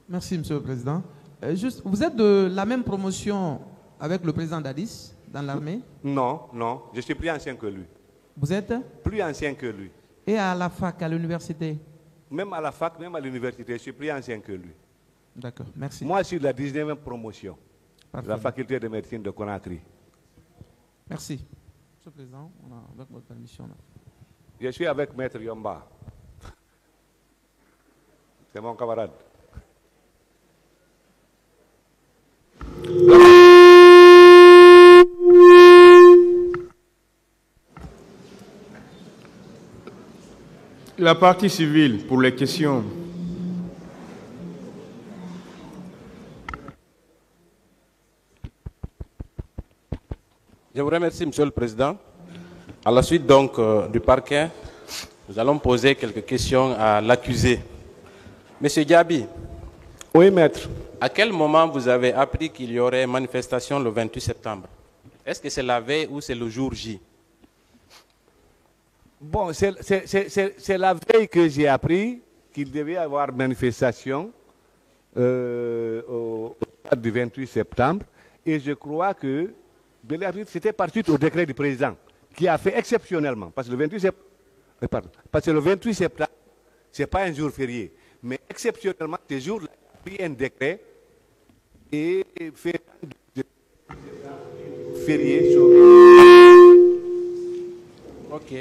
Merci, Monsieur le Président. Juste, vous êtes de la même promotion avec le président Dadis dans l'armée? Non, non, je suis plus ancien que lui. Vous êtes? Plus ancien que lui. Et à la fac, à l'université? Même à la fac, même à l'université, je suis plus ancien que lui. D'accord, merci. Moi, je suis de la 19e promotion de la Parfait. faculté de médecine de Conakry. Merci. Monsieur le Président, on a, avec votre permission. Là. Je suis avec Maître Yomba. C'est mon camarade. La partie civile pour les questions. Je vous remercie, Monsieur le Président. À la suite donc du parquet, nous allons poser quelques questions à l'accusé. Monsieur Diaby. Oui, maître. À quel moment vous avez appris qu'il y aurait manifestation le 28 septembre? Est-ce que c'est la veille ou c'est le jour J? Bon, c'est la veille que j'ai appris qu'il devait y avoir manifestation au stade du 28 septembre. Et je crois que c'était par suite au décret du président qui a fait exceptionnellement. Parce que le 28 septembre, ce n'est pas un jour férié. Mais exceptionnellement, ce jour-là, il a pris un décret et fait férié sur... Ok.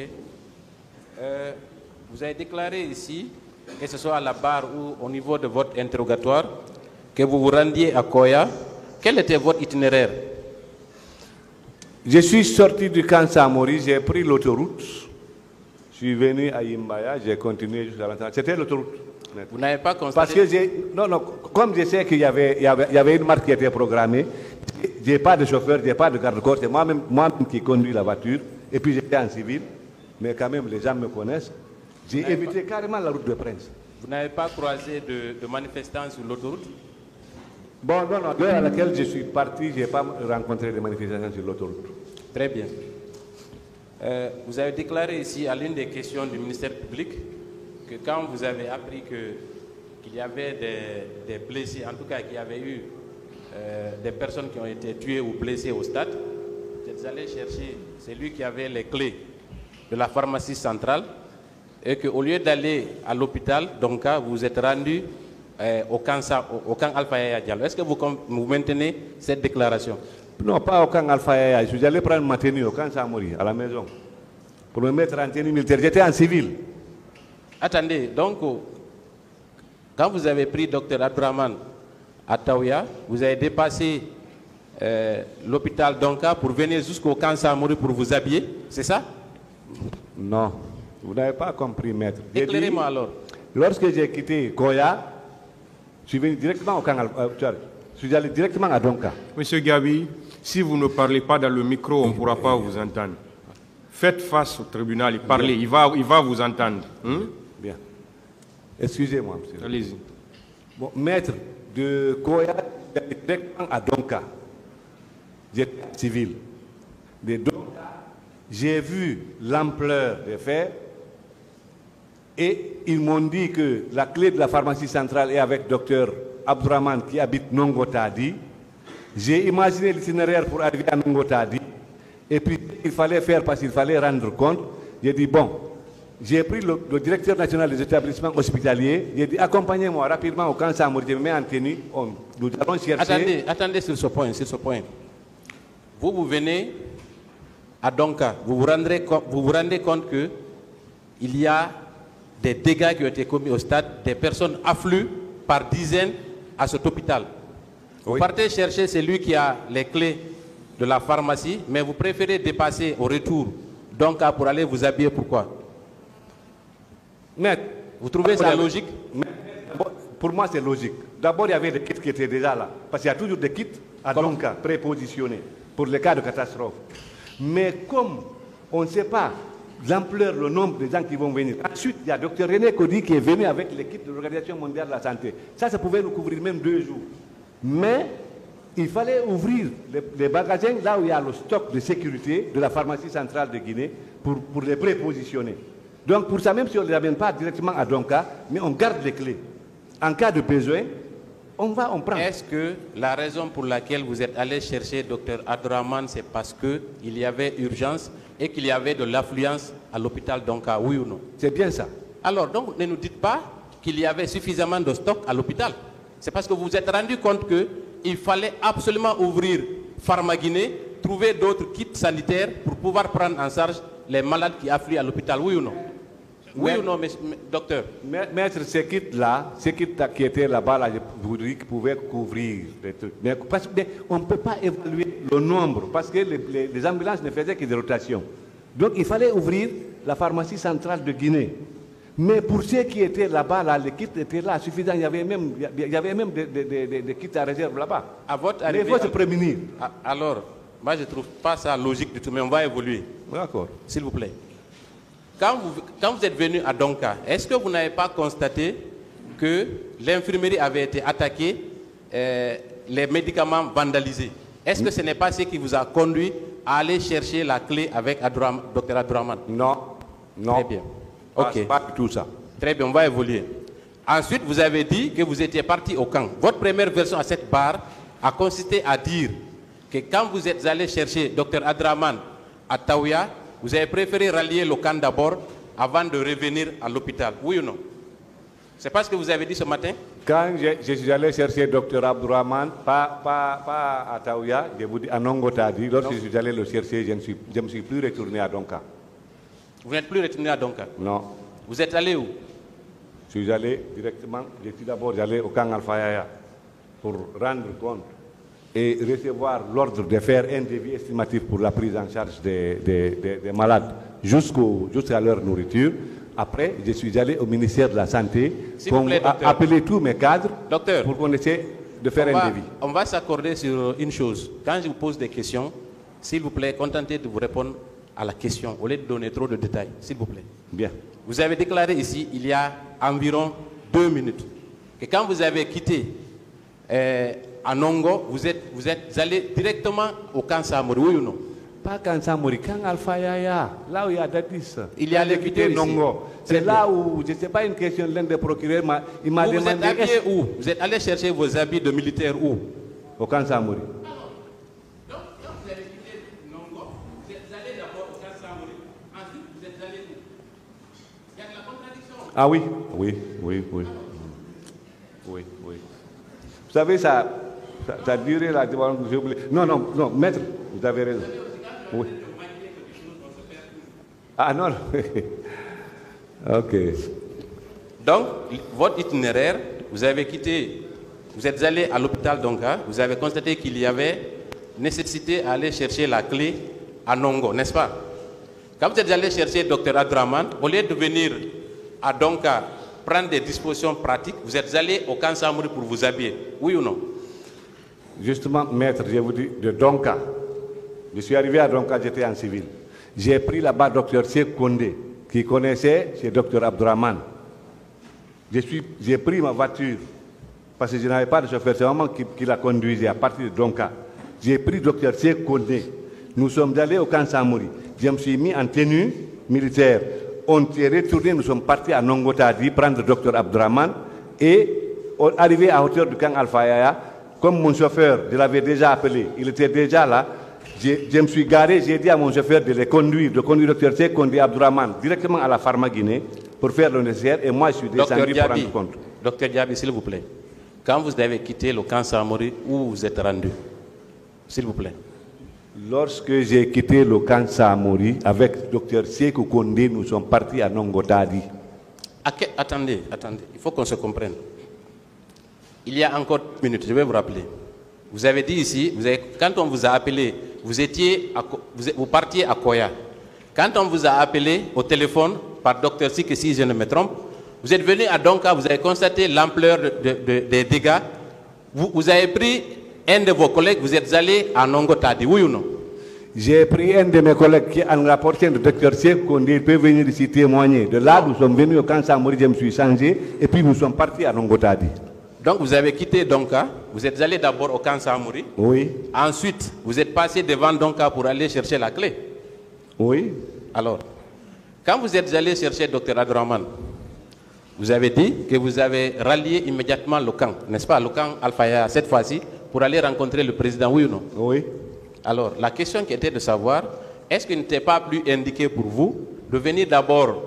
Vous avez déclaré ici, que ce soit à la barre ou au niveau de votre interrogatoire, que vous vous rendiez à Koya. Quel était votre itinéraire? Je suis sorti du camp Samori, j'ai pris l'autoroute. Je suis venu à Imbaya, j'ai continué jusqu'à l'entrée. C'était l'autoroute. Vous n'avez pas constaté? Parce que comme je sais qu'il y avait une marque qui était programmée, je n'ai pas de chauffeur, je n'ai pas de garde-corps, c'est moi-même qui conduis la voiture. Et puis j'étais en civil, mais quand même les gens me connaissent. J'ai évité carrément la route de Prince. Vous n'avez pas croisé de manifestants sur l'autoroute? Bon, non, l'heure à laquelle je suis parti, je n'ai pas rencontré de manifestations sur l'autoroute. Très bien. Vous avez déclaré ici à l'une des questions du ministère public que quand vous avez appris qu'il y avait des blessés, en tout cas qu'il y avait eu des personnes qui ont été tuées ou blessées au stade, vous êtes allé chercher celui qui avait les clés de la pharmacie centrale et qu'au lieu d'aller à l'hôpital, donc vous vous êtes rendu au camp Alpha Yaya Diallo. Est-ce que vous maintenez cette déclaration? Non, pas au camp Alpha Yaya. Je suis allé prendre ma tenue au camp Samori, à la maison, pour me mettre en tenue militaire. J'étais en civil. Attendez, donc, quand vous avez pris Dr Abdraman à Taouya, vous avez dépassé l'hôpital Donka pour venir jusqu'au camp Samori pour vous habiller, c'est ça? Non, vous n'avez pas compris, maître. Éclairez-moi alors. Lorsque j'ai quitté Koya, je suis venu directement au camp je suis allé directement à Donka. Monsieur Gabi, si vous ne parlez pas dans le micro, on ne pourra pas vous entendre. Faites face au tribunal et parlez, il va vous entendre. Bien. Excusez-moi, monsieur. Allez-y. Bon, maître, de Koya, j'allais directement à Donka. J'étais civil. De Donka, j'ai vu l'ampleur des faits et ils m'ont dit que la clé de la pharmacie centrale est avec docteur Abdraman qui habite Nongotadi. J'ai imaginé l'itinéraire pour arriver à Nongotadi. Et puis, il fallait faire parce qu'il fallait rendre compte. J'ai dit, bon, j'ai pris le directeur national des établissements hospitaliers. J'ai dit, accompagnez-moi rapidement au camp Samori. Je me mets en tenue. Nous allons chercher... Attendez sur ce point, Vous venez à Donka. Vous vous rendez compte qu'il y a des dégâts qui ont été commis au stade. Des personnes affluent par dizaines à cet hôpital. Vous partez chercher celui qui a les clés de la pharmacie, mais vous préférez dépasser au retour donc pour aller vous habiller. Pourquoi? Maître, vous trouvez ça logique? Pour moi, c'est logique. D'abord, il y avait des kits qui étaient déjà là. Parce qu'il y a toujours des kits à Donka prépositionnés pour les cas de catastrophe. Mais comme on ne sait pas l'ampleur, le nombre de gens qui vont venir. Ensuite, il y a Dr René Kodi qui est venu avec l'équipe de l'Organisation mondiale de la santé. Ça pouvait nous couvrir même 2 jours. Mais il fallait ouvrir les magasins là où il y a le stock de sécurité de la pharmacie centrale de Guinée pour les prépositionner. Donc pour ça, même si on ne les amène pas directement à Donka, mais on garde les clés. En cas de besoin, on prend. Est-ce que la raison pour laquelle vous êtes allé chercher Dr Abdourahmane, c'est parce qu'il y avait urgence et qu'il y avait de l'affluence à l'hôpital d'Onka, oui ou non? C'est bien ça. Alors, donc, ne nous dites pas qu'il y avait suffisamment de stock à l'hôpital. C'est parce que vous vous êtes rendu compte qu'il fallait absolument ouvrir Pharmaguinée, trouver d'autres kits sanitaires pour pouvoir prendre en charge les malades qui affluent à l'hôpital, oui ou non? Oui ou non, docteur? Maître, ces kits-là, qui étaient là-bas, là, je vous dis qu'ils pouvaient couvrir des trucs. Mais parce qu'on ne peut pas évaluer le nombre, parce que les ambulances ne faisaient que des rotations. Donc il fallait ouvrir la pharmacie centrale de Guinée. Mais pour ceux qui étaient là-bas, là, les kits étaient là, suffisants. Il y avait même des kits à réserve là-bas. Mais il faut se prémunir. Alors, moi je ne trouve pas ça logique du tout, mais on va évoluer. D'accord. S'il vous plaît. Quand vous êtes venu à Donka, est-ce que vous n'avez pas constaté que l'infirmerie avait été attaquée, les médicaments vandalisés? Est-ce que ce n'est pas ce qui vous a conduit à aller chercher la clé avec Dr Abdourahmane? Non, non. Très bien. Ok. Pas du tout ça. Très bien, on va évoluer. Ensuite, vous avez dit que vous étiez parti au camp. Votre première version à cette barre a consisté à dire que quand vous êtes allé chercher Dr Abdourahmane à Taouya, vous avez préféré rallier le camp d'abord avant de revenir à l'hôpital. Oui ou non? C'est pas ce que vous avez dit ce matin? Quand je suis allé chercher Dr Abdourahmane, pas à Taouya, je vous dis à Nongotadi, lorsque je suis allé le chercher, je ne me suis plus retourné à Donka. Vous n'êtes plus retourné à Donka? Non. Vous êtes allé où? Je suis allé directement, je suis d'abord allé au camp Alfayaya pour rendre compte et recevoir l'ordre de faire un devis estimatif pour la prise en charge des malades jusqu'à leur nourriture. Après, je suis allé au ministère de la Santé pour appeler tous mes cadres pour qu'on essaie de faire un devis. On va s'accorder sur une chose. Quand je vous pose des questions, s'il vous plaît, contentez de vous répondre à la question au lieu de donner trop de détails, s'il vous plaît. Bien. Vous avez déclaré ici, il y a environ 2 minutes, que quand vous avez quitté à Nongo, vous êtes allé directement au camp Samori, oui ou non? Pas camp Samori, camp Alfayaya, là où il y a Dadis. Il y a les quitté Nongo. C'est là où, je ne sais pas une question, l'un des procureurs il m'a demandé... Vous êtes habillé où? Vous êtes allé chercher vos habits de militaire où? Au camp Samori. Donc, quand vous avez quitté Nongo, vous êtes allé d'abord au camp Samori. Ensuite, vous êtes allé où? Il y a de la contradiction. Ah oui, oui. Vous savez, ça a duré là. Non, maître, vous avez raison. Oui. Ah non. Ok. Donc, votre itinéraire, vous avez quitté, vous êtes allé à l'hôpital d'Onka, vous avez constaté qu'il y avait nécessité d'aller chercher la clé à Nongo, n'est-ce pas? Quand vous êtes allé chercher Dr Abdourahmane, au lieu de venir à Donka prendre des dispositions pratiques, vous êtes allé au camp Samori pour vous habiller, oui ou non? Justement, maître, je vous dis, de Donka. Je suis arrivé à Donka, j'étais en civil. J'ai pris là-bas Dr Cheikh Kondé, qui connaissait chez Dr Abdourahmane. J'ai pris ma voiture, parce que je n'avais pas de chauffeur, c'est vraiment qui la conduisait à partir de Donka. J'ai pris Dr Cheikh Kondé. Nous sommes allés au camp Samori. Je me suis mis en tenue militaire. On s'est retourné, nous sommes partis à Nongotadi prendre Dr Abdourahmane et arrivé à hauteur du camp Alfayaya, comme mon chauffeur, je l'avais déjà appelé, il était déjà là, je me suis garé, j'ai dit à mon chauffeur de conduire Dr Cheikh Kondé Abdourahmane directement à la Pharmaguinée pour faire le nécessaire et moi je suis descendu pour rendre compte. Docteur Diaby, s'il vous plaît, quand vous avez quitté le camp Samori, où vous êtes rendu? S'il vous plaît. Lorsque j'ai quitté le camp Samori avec Dr Cheikh Kondé, nous sommes partis à Nongotadi. Attendez, il faut qu'on se comprenne. Il y a encore 1 minute, je vais vous rappeler. Vous avez dit ici, quand on vous a appelé, vous partiez à Koya. Quand on vous a appelé au téléphone par Dr Sik, si je ne me trompe, vous êtes venu à Donka, vous avez constaté l'ampleur des dégâts. Vous avez pris un de vos collègues, vous êtes allé à Nongotadi, oui ou non? J'ai pris un de mes collègues qui est en rapporteur de Dr Cheikh Kondé, il peut venir ici témoigner. De là, nous sommes venus au camp Samori, je me suis changé, et puis nous sommes partis à Nongotadi. Donc vous avez quitté Donka, vous êtes allé d'abord au camp Samori. Oui. Ensuite, vous êtes passé devant Donka pour aller chercher la clé. Oui. Alors, quand vous êtes allé chercher Dr Abdourahmane, Vous avez dit que vous avez rallié immédiatement le camp, n'est-ce pas, le camp Al-Faya, cette fois-ci, pour aller rencontrer le président, oui ou non? Oui. Alors, la question qui était de savoir, est-ce qu'il n'était pas plus indiqué pour vous de venir d'abord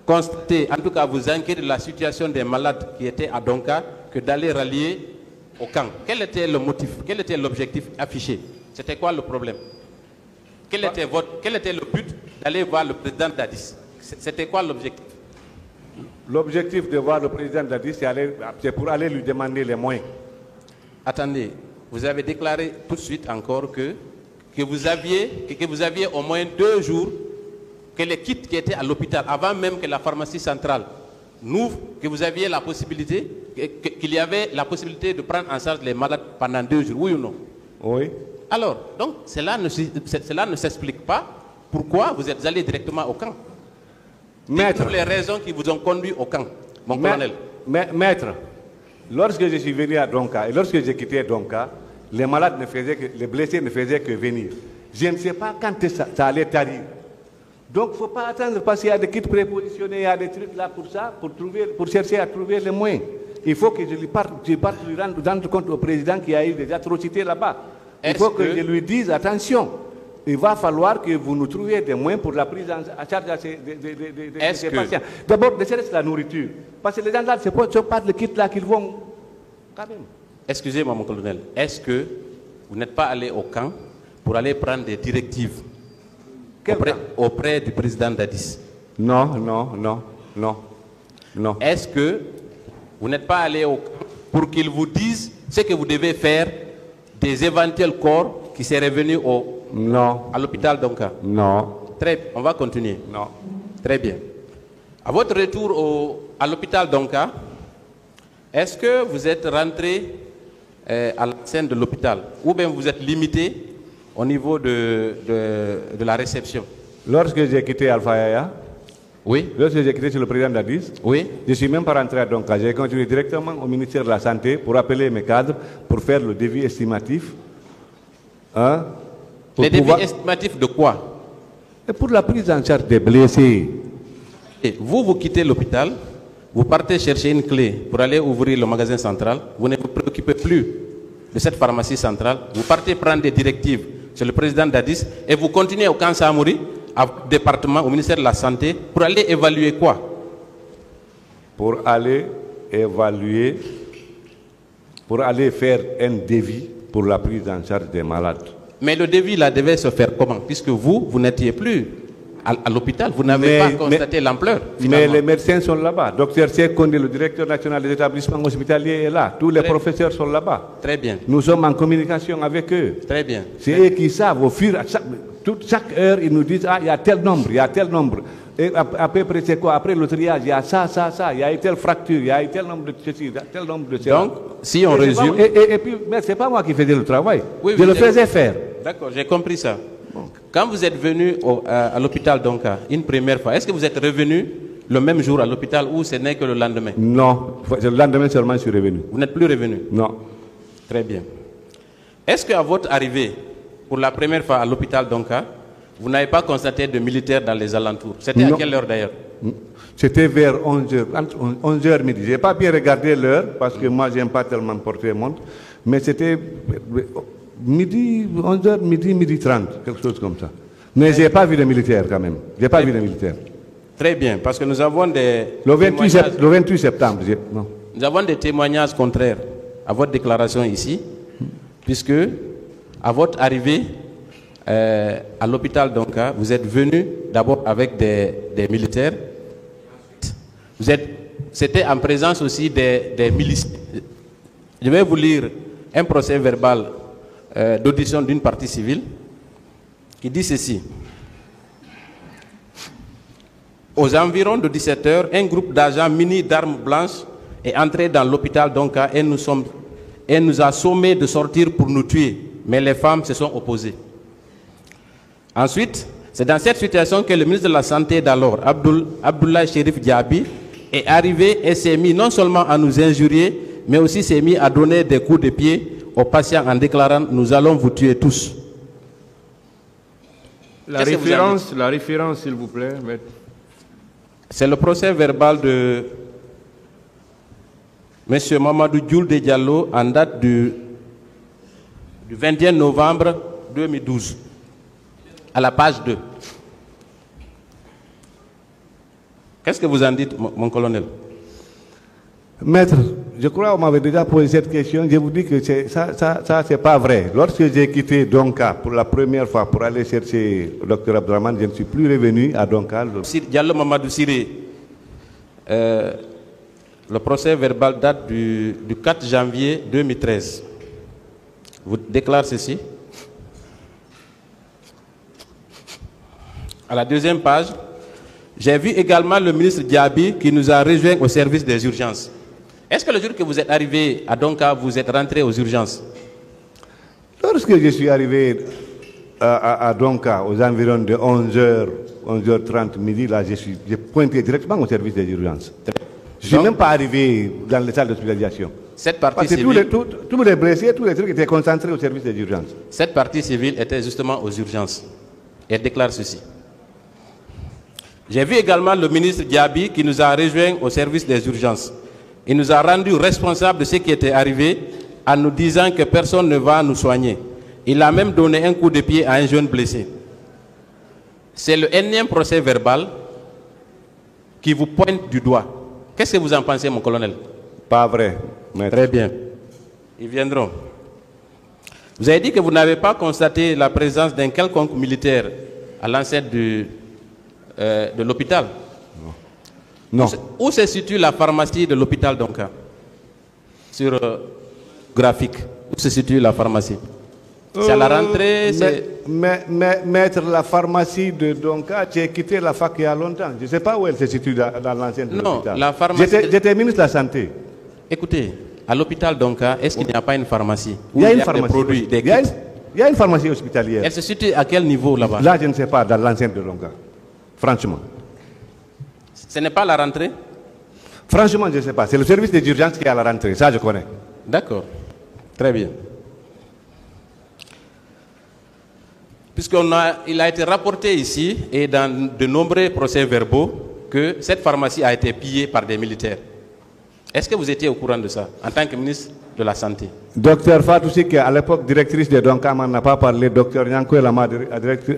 constater, en tout cas vous inquiéter de la situation des malades qui étaient à Donka, que d'aller rallier au camp? Quel était le motif? Quel était l'objectif affiché? C'était quoi le problème? Quel était le but d'aller voir le président Dadis? C'était quoi l'objectif? L'objectif de voir le président Dadis, c'est pour aller lui demander les moyens. Attendez, vous avez déclaré tout de suite encore que vous aviez au moins 2 jours que les kits qui étaient à l'hôpital, avant même que la pharmacie centrale n'ouvre, que vous aviez la possibilité, qu'il y avait la possibilité de prendre en charge les malades pendant 2 jours, oui ou non? Oui. Alors, donc, cela ne s'explique pas pourquoi vous êtes allé directement au camp. Maître. Toutes les raisons qui vous ont conduit au camp, mon colonel. Maître, lorsque je suis venu à Donka et lorsque j'ai quitté Donka, les malades les blessés ne faisaient que venir. Je ne sais pas quand ça allait tarir. Donc, il ne faut pas attendre parce qu'il y a des kits prépositionnés, il y a des trucs là pour ça, pour chercher à trouver les moyens. Il faut que je parte lui rendre compte au président qu'il y a eu des atrocités là-bas. Il faut que je lui dise, attention, il va falloir que vous nous trouviez des moyens pour la prise en charge de ces patients. D'abord, ne serait-ce la nourriture. Parce que les gens là, ce n'est pas le kit là qu'ils vont quand même. Excusez-moi, mon colonel. Est-ce que vous n'êtes pas allé au camp pour aller prendre des directives auprès du président Dadis? Non. Est-ce que vous n'êtes pas allé au camp pour qu'il vous dise ce que vous devez faire des éventuels corps qui seraient venus à l'hôpital Donka? Non. Très bien, on va continuer. Non. Très bien. À votre retour à l'hôpital Donka, est-ce que vous êtes rentré à la scène de l'hôpital ou bien vous êtes limité au niveau de la réception? Lorsque j'ai quitté Al-Faya, oui. Lorsque j'ai quitté chez le président Dadis, oui. Je ne suis même pas rentré à Donka. J'ai continué directement au ministère de la Santé pour appeler mes cadres pour faire le devis estimatif. Les devis estimatifs de quoi? Et pour la prise en charge des blessés. Et vous quittez l'hôpital, vous partez chercher une clé pour aller ouvrir le magasin central, vous ne vous préoccupez plus de cette pharmacie centrale, vous partez prendre des directives chez le président Dadis et vous continuez au camp Samouri, au département, au ministère de la Santé, pour aller évaluer quoi? Pour aller évaluer, pour aller faire un devis pour la prise en charge des malades. Mais le devis là devait se faire comment? Puisque vous n'étiez plus à l'hôpital, vous n'avez pas constaté l'ampleur. Mais les médecins sont là-bas. Docteur Sekondi, le directeur national des établissements hospitaliers, est là. Tous les professeurs sont là-bas. Très bien. Nous sommes en communication avec eux. Très bien. C'est eux qui savent. Au fur chaque heure, ils nous disent, il y a tel nombre, il y a tel nombre. Et après, c'est quoi? Après le triage, il y a ça. Il y a eu telle fracture, il y a eu tel nombre de ceci, il y a tel nombre de cela. Donc, si on résume... Et puis, mais ce n'est pas moi qui faisais le travail. Oui, je le faisais faire. D'accord, j'ai compris ça. Quand vous êtes venu à l'hôpital Donka une première fois, est-ce que vous êtes revenu le même jour à l'hôpital ou ce n'est que le lendemain? Non, le lendemain seulement je suis revenu. Vous n'êtes plus revenu? Non. Très bien. Est-ce qu'à votre arrivée, pour la première fois à l'hôpital Donka, vous n'avez pas constaté de militaires dans les alentours? C'était à quelle heure d'ailleurs? C'était vers 11h, 11h midi. Je n'ai pas bien regardé l'heure parce que moi je n'aime pas tellement porter montre, mais c'était... midi, 11h, midi 30, quelque chose comme ça. Mais je n'ai pas vu de militaires quand même. Je n'ai pas vu de militaires. Très bien, parce que nous avons des... Le 28 septembre. Nous avons des témoignages contraires à votre déclaration ici, puisque à votre arrivée à l'hôpital Donka, vous êtes venu d'abord avec des militaires. C'était en présence aussi des milices. Je vais vous lire un procès verbal d'audition d'une partie civile qui dit ceci. Aux environs de 17h, un groupe d'agents munis d'armes blanches est entré dans l'hôpital Donka et nous a sommé de sortir pour nous tuer, mais les femmes se sont opposées. Ensuite, c'est dans cette situation que le ministre de la Santé d'alors, Abdoulaye Chérif Diaby, est arrivé et s'est mis non seulement à nous injurier, mais aussi s'est mis à donner des coups de pied aux patients en déclarant « Nous allons vous tuer tous ». La référence, s'il vous plaît, maître. C'est le procès verbal Monsieur Mamadou Djoulde Diallo, en date du 21 novembre 2012, à la page 2. Qu'est-ce que vous en dites, mon colonel? Maître, je crois qu'on m'avait déjà posé cette question. Je vous dis que ça c'est pas vrai. Lorsque j'ai quitté Donka pour la première fois pour aller chercher le docteur Abdraman, je ne suis plus revenu à Donka. Diallo Mamadou Siré, le procès verbal date du 4 janvier 2013. Vous déclarez ceci. À la deuxième page, j'ai vu également le ministre Diaby qui nous a rejoint au service des urgences. Est-ce que le jour que vous êtes arrivé à Donka, vous êtes rentré aux urgences? Lorsque je suis arrivé à Donka, aux environs de 11h, 11h30 midi, là, j'ai pointé directement au service des urgences. Je ne suis même pas arrivé dans les salles d'hospitalisation. Cette partie Parce que civile, tous les blessés, tous les trucs étaient concentrés au service des urgences. cette partie civile était justement aux urgences. Elle déclare ceci. J'ai vu également le ministre Diaby qui nous a rejoint au service des urgences. Il nous a rendu responsables de ce qui était arrivé en nous disant que personne ne va nous soigner. Il a même donné un coup de pied à un jeune blessé. C'est le énième procès verbal qui vous pointe du doigt. Qu'est-ce que vous en pensez, mon colonel? Pas vrai, maître. Très bien. Ils viendront. Vous avez dit que vous n'avez pas constaté la présence d'un quelconque militaire à l'enceinte de l'hôpital. Non. Où se situe la pharmacie de l'hôpital Donka? Sur graphique. Où se situe la pharmacie? C'est à la rentrée. Maître, la pharmacie de Donka, j'ai quitté la fac il y a longtemps. Je ne sais pas où elle se situe dans l'ancienne de l'hôpital. Non, la pharmacie. J'étais ministre de la Santé. Écoutez, à l'hôpital Donka, est-ce qu'il n'y a pas une pharmacie? Il y a une des pharmacie. produits, des Il y a kits? il y a une pharmacie hospitalière. Elle se situe à quel niveau là-bas? Là, je ne sais pas, dans l'ancienne de Donka. Franchement. Ce n'est pas la rentrée? Franchement, je ne sais pas. C'est le service des urgences qui est à la rentrée. Ça, je connais. D'accord. Très bien. Il a été rapporté ici et dans de nombreux procès-verbaux que cette pharmacie a été pillée par des militaires. Est-ce que vous étiez au courant de ça en tant que ministre de la Santé? Docteur Fatoussi, qui à l'époque directrice de Donka, m'en a pas parlé. Docteur Nyanko Lama,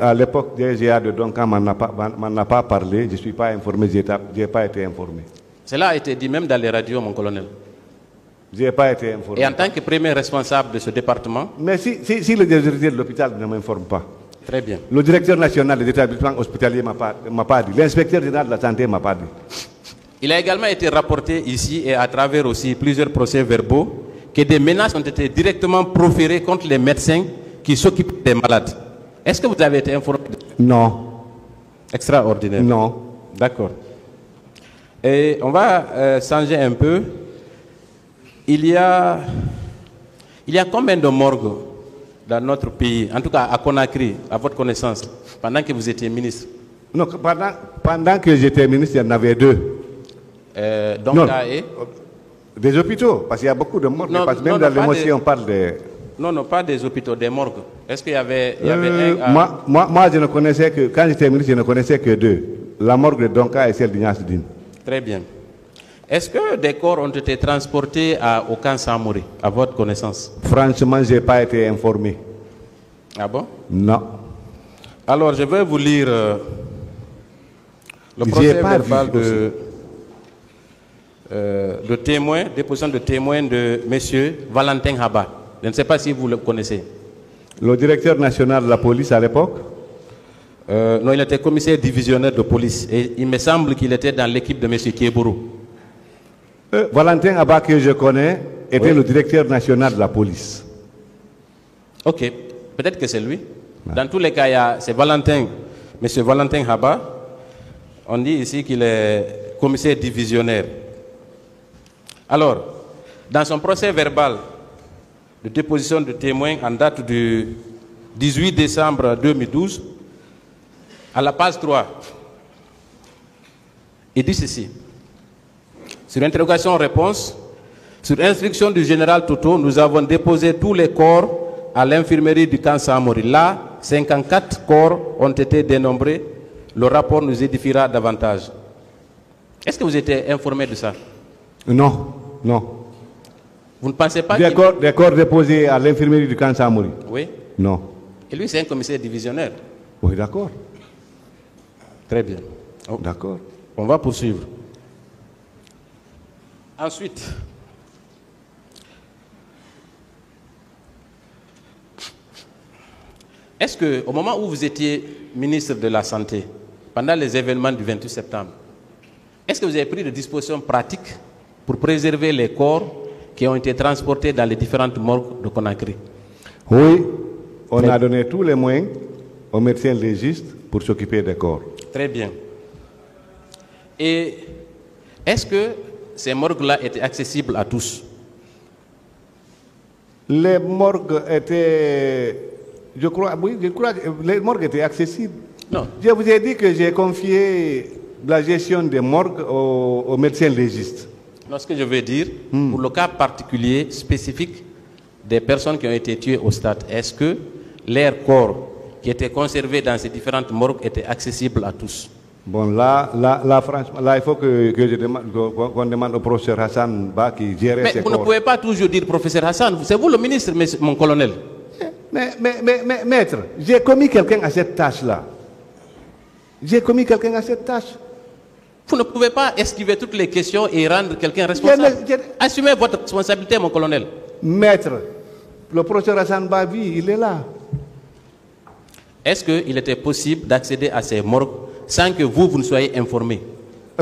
à l'époque DGA de Donka, m'en a pas parlé. Je ne suis pas informé, je n'ai pas été informé. Cela a été dit même dans les radios, mon colonel. Je n'ai pas été informé. Et en tant que premier responsable de ce département? Mais si le directeur de l'hôpital ne m'informe pas. Très bien. Le directeur national des établissements hospitaliers ne m'a pas dit. L'inspecteur général de la santé ne m'a pas dit. Il a également été rapporté ici et à travers aussi plusieurs procès-verbaux que des menaces ont été directement proférées contre les médecins qui s'occupent des malades. Est-ce que vous avez été informé? Non. Extraordinaire. Non. D'accord. Et on va changer un peu. Il y a combien de morgues dans notre pays, en tout cas à Conakry, à votre connaissance, pendant que vous étiez ministre? Non, pendant que j'étais ministre, il y en avait deux. Donc, des hôpitaux, parce qu'il y a beaucoup de morgues. Non, parce que même non, dans pas l'émotion, on parle de... Non, pas des hôpitaux, des morgues. Est-ce qu'il y avait un... Moi, je ne connaissais que... Quand j'étais ministre, je ne connaissais que deux. La morgue de Donka et celle d'Ignace-Dine. Très bien. Est-ce que des corps ont été transportés au camp Samori, à votre connaissance? Franchement, je n'ai pas été informé. Ah bon? Non. Alors, je vais vous lire le procès verbal de témoin, déposition de témoin de M. Valentin Haba. Je ne sais pas si vous le connaissez. Le directeur national de la police à l'époque? Non, il était commissaire divisionnaire de police. Et il me semble qu'il était dans l'équipe de M. Kiebourou. Valentin Haba, que je connais, était le directeur national de la police. Ok, peut-être que c'est lui. Dans tous les cas, c'est Valentin, M. Valentin Haba. On dit ici qu'il est commissaire divisionnaire. Alors, dans son procès verbal de déposition de témoins en date du 18 décembre 2012, à la page 3, il dit ceci. Sur interrogation-réponse, sur instruction du général Toto, nous avons déposé tous les corps à l'infirmerie du camp Samori. Là, 54 corps ont été dénombrés. Le rapport nous édifiera davantage. Est-ce que vous étiez informé de ça? Non, non. Vous ne pensez pas Des corps déposés à l'infirmerie du camp Samori? Oui. Non. Et lui, c'est un commissaire divisionnaire. Oui, d'accord. Très bien. Oh. D'accord. On va poursuivre. Ensuite, est-ce qu'au moment où vous étiez ministre de la Santé, pendant les événements du 28 septembre, est-ce que vous avez pris des dispositions pratiques pour préserver les corps qui ont été transportés dans les différentes morgues de Conakry? Oui, on a donné tous les moyens aux médecins légistes pour s'occuper des corps. Très bien. Et est-ce que ces morgues-là étaient accessibles à tous? Les morgues étaient... Je crois que les morgues étaient accessibles. Non. Je vous ai dit que j'ai confié la gestion des morgues aux médecins légistes. Non, ce que je veux dire, pour le cas particulier, spécifique des personnes qui ont été tuées au stade, est-ce que leurs corps qui étaient conservés dans ces différentes morgues étaient accessibles à tous? Bon, là, franchement, là, il faut qu'on demande au professeur Hassan Ba qui gérait ces corps. Mais vous ne pouvez pas toujours dire professeur Hassan, c'est vous le ministre, mon colonel. Mais maître, j'ai commis quelqu'un à cette tâche-là. J'ai commis quelqu'un à cette tâche. Vous ne pouvez pas esquiver toutes les questions et rendre quelqu'un responsable. Assumez votre responsabilité, mon colonel. Maître, le professeur Hassan Ba, il est là. Est-ce qu'il était possible d'accéder à ces morgues sans que vous ne soyez informé?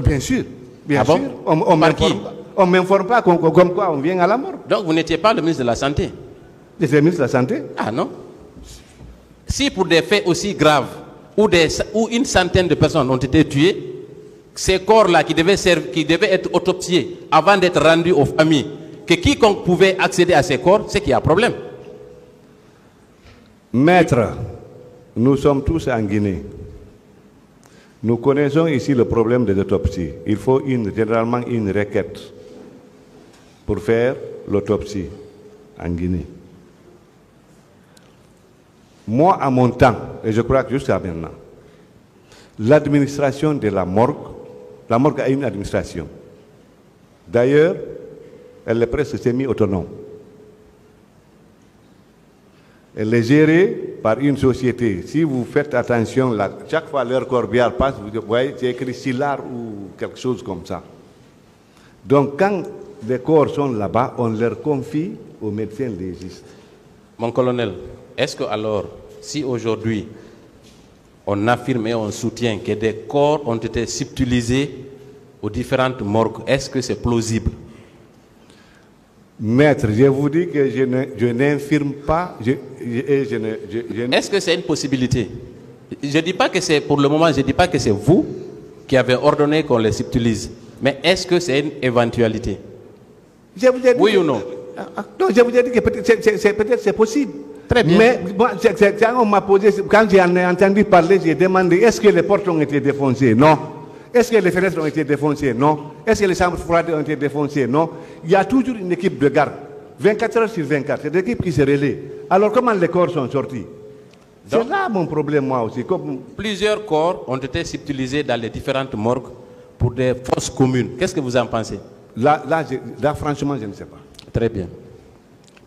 Bien sûr. Bien Ah sûr. bon? On Par qui? ne m'informe pas comme quoi on vient à la morgue. Donc vous n'étiez pas le ministre de la Santé? J'étais le ministre de la Santé. Ah non. Si pour des faits aussi graves, où une centaine de personnes ont été tuées, ces corps-là qui devaient être autopsiés avant d'être rendus aux familles, que quiconque pouvait accéder à ces corps, c'est qu'il y a un problème. Maître, nous sommes tous en Guinée. Nous connaissons ici le problème des autopsies. Il faut généralement une requête pour faire l'autopsie en Guinée. Moi, à mon temps, et je crois que jusqu'à maintenant, l'administration de la morgue a une administration. D'ailleurs, elle est presque semi-autonome. Elle est gérée par une société. Si vous faites attention, chaque fois leur corbière passe, vous voyez, c'est écrit Silar ou quelque chose comme ça. Donc, quand les corps sont là-bas, on leur confie aux médecins légistes. Mon colonel, est-ce que alors, si aujourd'hui, on affirme et on soutient que des corps ont été subtilisés aux différentes morgues, est-ce que c'est plausible? Maître, je vous dis que je n'infirme pas. Est-ce que c'est une possibilité? Je ne dis pas que c'est, pour le moment, je ne dis pas que c'est vous qui avez ordonné qu'on les subtilise. Mais est-ce que c'est une éventualité? Oui ou non? Non, je vous ai dit que peut-être c'est possible. Très bien. Mais moi, on m'a posé, quand j'en ai entendu parler, j'ai demandé est-ce que les portes ont été défoncées? Non. Est-ce que les fenêtres ont été défoncées? Non. Est-ce que les chambres froides ont été défoncées? Non. Il y a toujours une équipe de garde. 24 heures sur 24. C'est l'équipe qui se relaie. Alors comment les corps sont sortis? C'est là mon problème, moi aussi. Plusieurs corps ont été subtilisés dans les différentes morgues pour des fosses communes. Qu'est-ce que vous en pensez? Là, franchement, je ne sais pas. Très bien.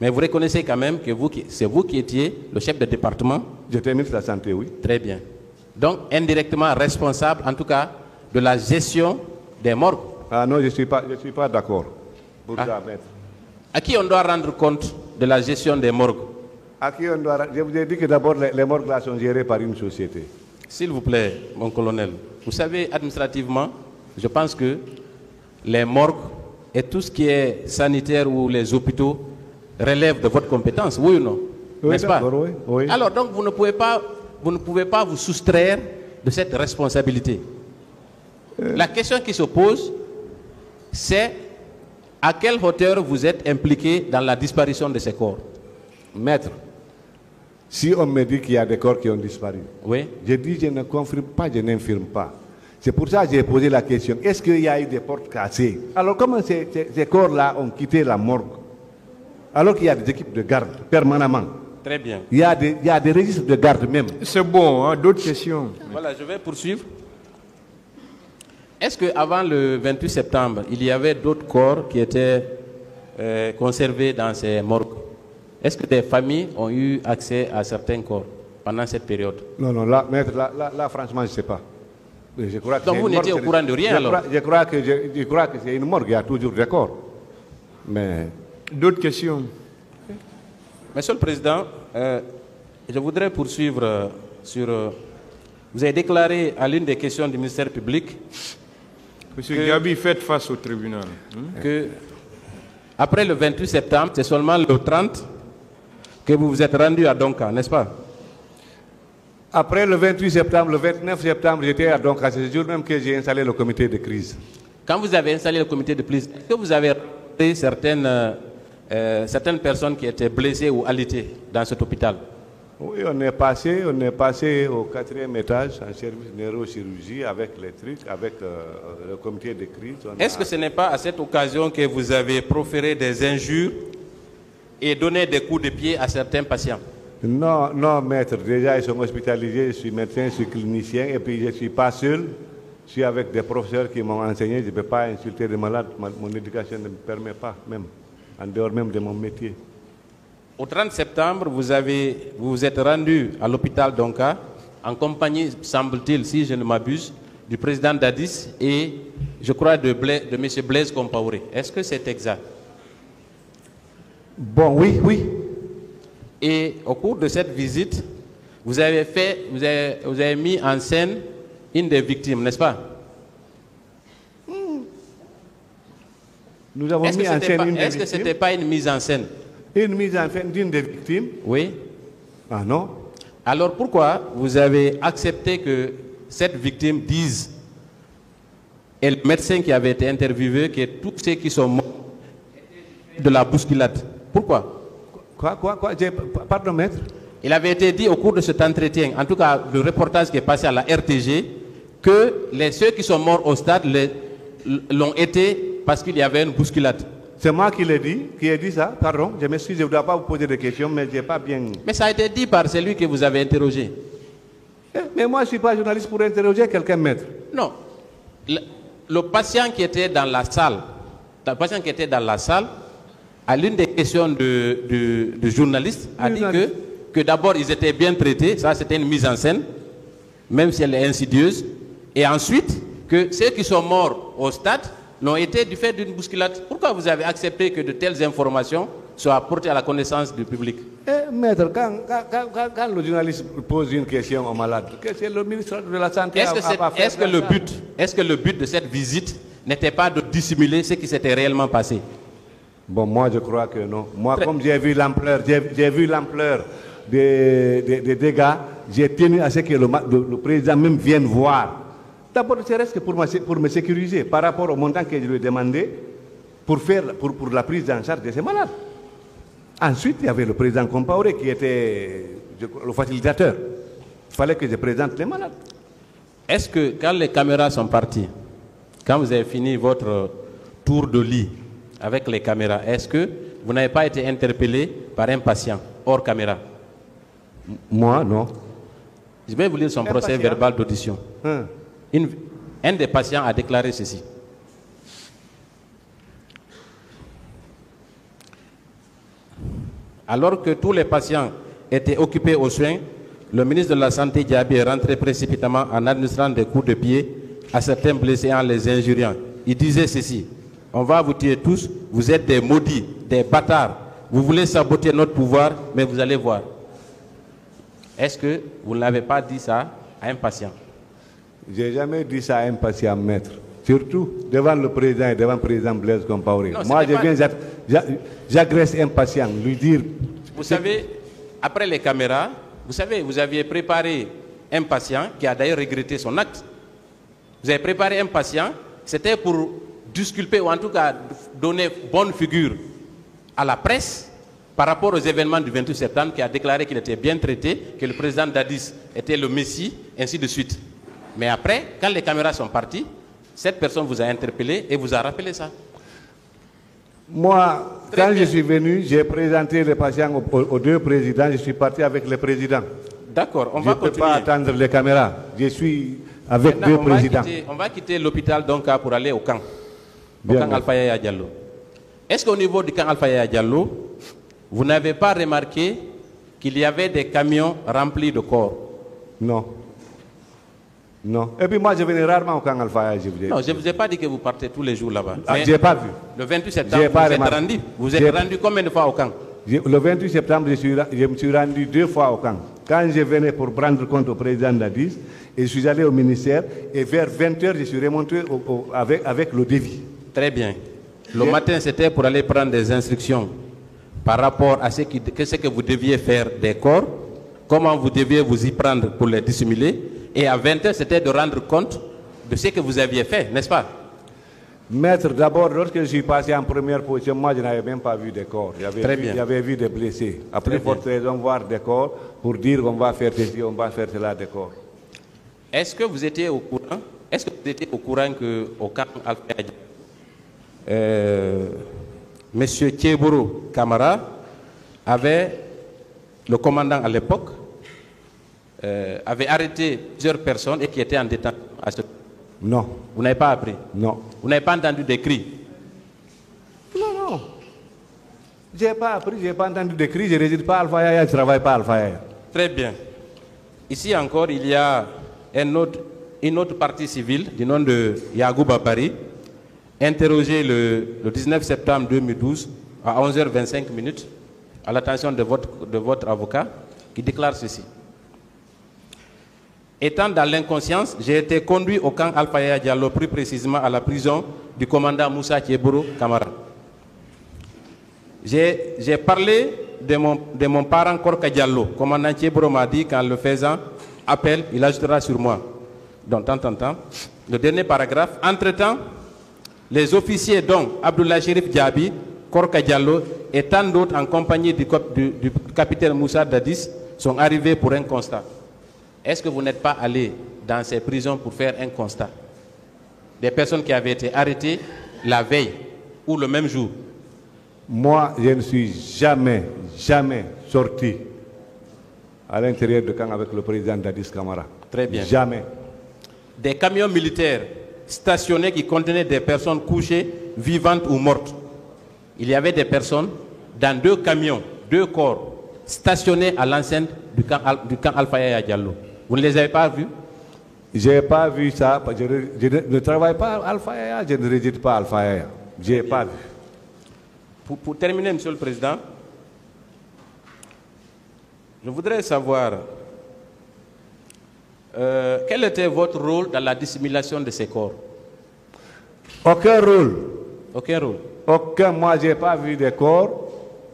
Mais vous reconnaissez quand même que c'est vous qui étiez le chef de département? J'étais ministre de la Santé, oui. Très bien. Donc, indirectement responsable, en tout cas, de la gestion des morgues. Ah non, je ne suis pas d'accord. Pour ça, maître. À qui on doit rendre compte de la gestion des morgues? À qui on doit... Je vous ai dit que d'abord, les morgues là sont gérées par une société. S'il vous plaît, mon colonel, vous savez, administrativement, je pense que les morgues et tout ce qui est sanitaire ou les hôpitaux relèvent de votre compétence, oui ou non? Oui, n'est-ce pas? Oui, oui. Alors donc, vous ne pouvez pas vous soustraire de cette responsabilité. La question qui se pose, c'est à quelle hauteur vous êtes impliqué dans la disparition de ces corps? Maître, si on me dit qu'il y a des corps qui ont disparu, oui. Je dis je ne confirme pas, je n'infirme pas. C'est pour ça que j'ai posé la question, est-ce qu'il y a eu des portes cassées? Alors comment ces corps-là ont quitté la morgue? Alors qu'il y a des équipes de garde permanemment. Très bien. Il y a des registres de garde même. C'est bon, hein? D'autres questions? Voilà, je vais poursuivre. Est-ce qu'avant le 28 septembre, il y avait d'autres corps qui étaient conservés dans ces morgues. Est-ce que des familles ont eu accès à certains corps pendant cette période? Non, là, maître, là, franchement, je ne sais pas. Je crois que donc vous n'étiez au courant de rien alors? Je crois que c'est une morgue, il y a toujours des corps. Mais... D'autres questions? Monsieur le Président, je voudrais poursuivre sur... vous avez déclaré à l'une des questions du ministère public... Monsieur Gabi, faites face au tribunal. Que après le 28 septembre, c'est seulement le 30 que vous vous êtes rendu à Donka, n'est-ce pas? Après le 28 septembre, le 29 septembre, j'étais à Donka. C'est ce jour même que j'ai installé le comité de crise. Quand vous avez installé le comité de crise, est-ce que vous avez rencontré certaines personnes qui étaient blessées ou alitées dans cet hôpital? Oui, on est passé au 4e étage en service neurochirurgie avec les trucs, avec le comité de crise. Est-ce que ce n'est pas à cette occasion que vous avez proféré des injures et donné des coups de pied à certains patients? Non, maître. Déjà, ils sont hospitalisés. Je suis médecin, je suis clinicien et puis je ne suis pas seul. Je suis avec des professeurs qui m'ont enseigné. Je ne peux pas insulter des malades. Mon éducation ne me permet pas, même, en dehors même de mon métier. Au 30 septembre, vous vous êtes rendu à l'hôpital Donka en compagnie, semble-t-il, si je ne m'abuse, du président Dadis et, je crois, de M. Blaise Compaoré. Est-ce que c'est exact? Bon, oui. Et au cours de cette visite, vous avez mis en scène une des victimes, n'est-ce pas? Nous avons mis en scène une des victimes. Est-ce que ce n'était pas une mise en scène? Une mise en scène d'une des victimes? Oui. Ah non. Alors pourquoi vous avez accepté que cette victime dise, et le médecin qui avait été interviewé, que tous ceux qui sont morts étaient de la bousculade? Pourquoi? Quoi? Pardon, maître? Il avait été dit au cours de cet entretien, en tout cas le reportage qui est passé à la RTG, que ceux qui sont morts au stade l'ont été parce qu'il y avait une bousculade. C'est moi qui l'ai dit, qui ai dit ça, pardon, je m'excuse, je ne dois pas vous poser des questions, mais je n'ai pas bien... Mais ça a été dit par celui que vous avez interrogé. Mais moi, je ne suis pas journaliste pour interroger quelqu'un, maître. Non. Le patient qui était dans la salle, à l'une des questions de journaliste, a dit que d'abord ils étaient bien traités, ça c'était une mise en scène, même si elle est insidieuse, et ensuite que ceux qui sont morts au stade l'ont été du fait d'une bousculade. Pourquoi vous avez accepté que de telles informations soient portées à la connaissance du public? Maître, quand le journaliste pose une question au malade, c'est le ministre de la Santé Est-ce que le but de cette visite n'était pas de dissimuler ce qui s'était réellement passé? Bon, moi je crois que non. Moi, comme j'ai vu l'ampleur des dégâts, j'ai tenu à ce que le président même vienne voir. D'abord, c'est reste pour me sécuriser par rapport au montant que je lui ai demandé pour la prise en charge de ces malades. Ensuite, il y avait le président Compaoré qui était le facilitateur. Il fallait que je présente les malades. Est-ce que quand les caméras sont parties, quand vous avez fini votre tour de lit avec les caméras, est-ce que vous n'avez pas été interpellé par un patient hors caméra? Moi, non. Je vais vous lire son procès verbal d'audition. Un des patients a déclaré ceci. Alors que tous les patients étaient occupés aux soins, le ministre de la Santé Diaby est rentré précipitamment en administrant des coups de pied à certains blessés en les injuriant. Il disait ceci: on va vous tuer tous, vous êtes des maudits, des bâtards. Vous voulez saboter notre pouvoir, mais vous allez voir. Est-ce que vous n'avez pas dit ça à un patient? Je n'ai jamais dit ça à un patient, maître. Surtout devant le président et devant le président Blaise Compaoré. Moi, j'agresse un patient, lui dire... Vous savez, après les caméras, vous savez, vous aviez préparé un patient qui a d'ailleurs regretté son acte. Vous avez préparé un patient, c'était pour disculper ou en tout cas donner bonne figure à la presse par rapport aux événements du 28 septembre, qui a déclaré qu'il était bien traité, que le président Dadis était le Messie, ainsi de suite. Mais après, quand les caméras sont parties, cette personne vous a interpellé et vous a rappelé ça. Moi, quand je suis venu, j'ai présenté les patients aux deux présidents, je suis parti avec le président. D'accord, on va continuer. Je ne peux pas attendre les caméras, je suis avec deux présidents. On va quitter l'hôpital donc pour aller au camp, au camp Alpha Yaya Diallo. Est-ce qu'au niveau du camp Alpha Yaya Diallo, vous n'avez pas remarqué qu'il y avait des camions remplis de corps? Non. Non. Et puis moi, je venais rarement au camp Alpha Yaya. Non, je ne vous ai pas dit que vous partez tous les jours là-bas. Ah, je n'ai pas vu. Le 28 septembre, vous êtes rendu combien de fois au camp? Le 28 septembre, je me suis rendu 2 fois au camp. Quand je venais pour prendre compte au président d'Addis, et je suis allé au ministère, et vers 20h, je suis remonté avec le devis. Très bien. Le matin, c'était pour aller prendre des instructions par rapport à ce que vous deviez faire des corps, comment vous deviez vous y prendre pour les dissimuler, et à 20h, c'était de rendre compte de ce que vous aviez fait, n'est-ce pas? Maître, d'abord, lorsque je suis passé en première position, moi, je n'avais même pas vu des corps. J'avais vu des blessés. Après, forte raison, voir des corps pour dire qu'on va faire ceci, on va faire cela, des corps. Est-ce que vous étiez au courant? Est-ce que vous étiez au courant qu'au camp Alpha M. Thieboro Camara avait, le commandant à l'époque, avait arrêté plusieurs personnes et qui étaient en détention à ce... Non. Vous n'avez pas appris? Non. Vous n'avez pas entendu des cris? Non, non. Je n'ai pas appris, je n'ai pas entendu des cris, je ne réside pas à Alpha Yaya, je ne travaille pas à Alpha Yaya. Très bien. Ici encore, il y a une autre partie civile du nom de Yagou Babari, interrogé le 19 septembre 2012 à 11h25 à l'attention de votre avocat, qui déclare ceci. Étant dans l'inconscience, j'ai été conduit au camp Alpha Yaya Diallo, plus précisément à la prison du commandant Moussa Thieboro Camara. J'ai parlé de mon parent Korka Diallo. Commandant Thieboro m'a dit qu'en le faisant appel, il ajoutera sur moi. Donc, le dernier paragraphe. Entre-temps, les officiers dont Abdullah Sherif Diaby, Korka Diallo et tant d'autres en compagnie du capitaine Moussa Dadis sont arrivés pour un constat. Est-ce que vous n'êtes pas allé dans ces prisons pour faire un constat? Des personnes qui avaient été arrêtées la veille ou le même jour? Moi, je ne suis jamais sorti à l'intérieur du camp avec le président Dadis Camara. Très bien. Jamais. Des camions militaires stationnés qui contenaient des personnes couchées, vivantes ou mortes. Il y avait des personnes dans 2 camions, 2 corps, stationnés à l'enceinte du camp Alpha Yaya Diallo. Vous ne les avez pas vus? Je n'ai pas vu ça. Je ne travaille pas à Alpha Yaya, je ne réside pas à Alpha Yaya. Je n'ai pas vu. Pour terminer, Monsieur le Président, je voudrais savoir quel était votre rôle dans la dissimulation de ces corps? Aucun rôle. Aucun rôle. Aucun. Moi, je n'ai pas vu des corps.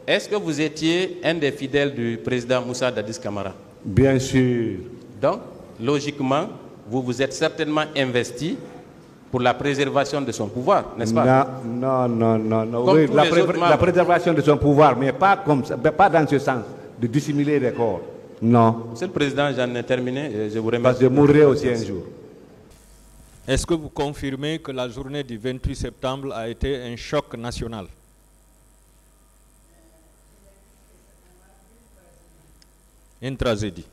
Est-ce que vous étiez un des fidèles du président Moussa Dadis Camara? Bien sûr. Donc, logiquement, vous vous êtes certainement investi pour la préservation de son pouvoir, n'est-ce pas? Non. Comme oui, tous les autres la préservation de son pouvoir, mais pas comme ça, pas dans ce sens, de dissimuler les corps. Non. Monsieur le Président, j'en ai terminé. Je vous remercie. Parce que je mourrai aussi un jour. Est-ce que vous confirmez que la journée du 28 septembre a été un choc national? Une tragédie.